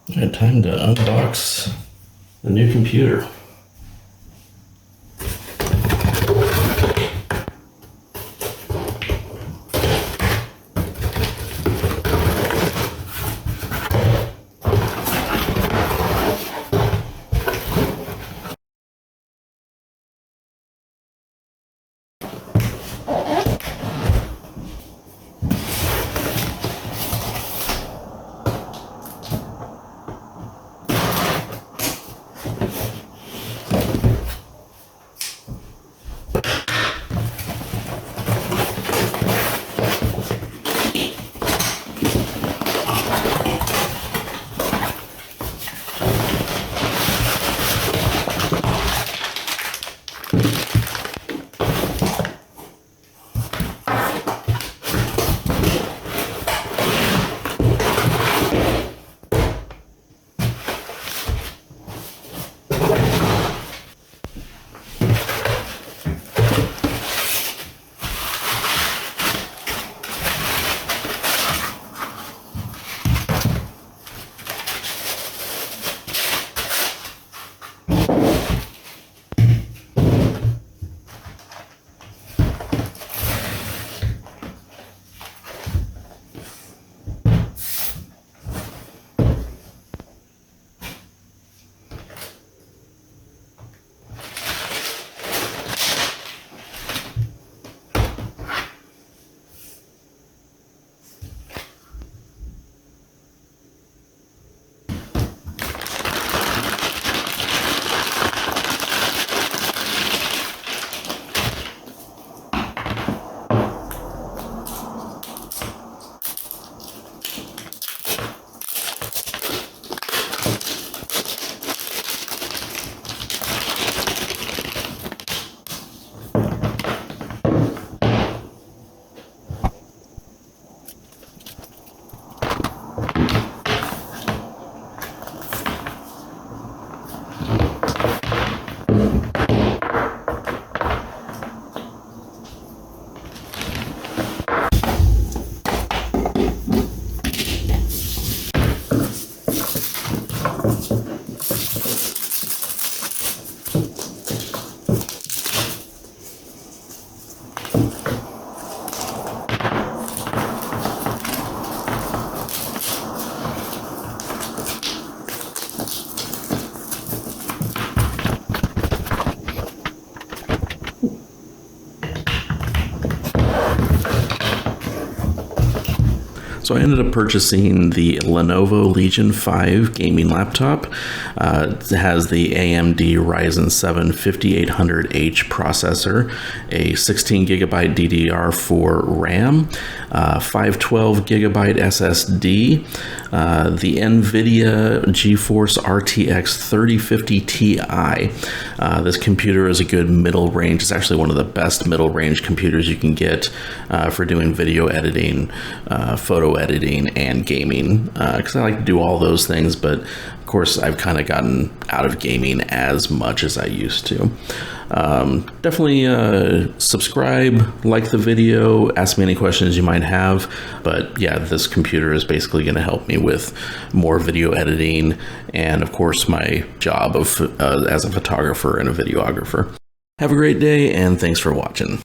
Alright, time to unbox the new computer. So I ended up purchasing the Lenovo Legion 5 gaming laptop. It has the AMD Ryzen 7 5800H processor, a 16 gigabyte DDR4 RAM, 512 gigabyte SSD, the NVIDIA GeForce RTX 3050 Ti. This computer is a good middle range. It's actually one of the best middle range computers you can get for doing video editing, photo editing, and gaming, because I like to do all those things, but of course I've kind of gotten out of gaming as much as I used to. Definitely subscribe, like the video, ask me any questions you might have. But yeah, this computer is basically going to help me with more video editing and of course my job of as a photographer and a videographer. Have a great day and thanks for watching.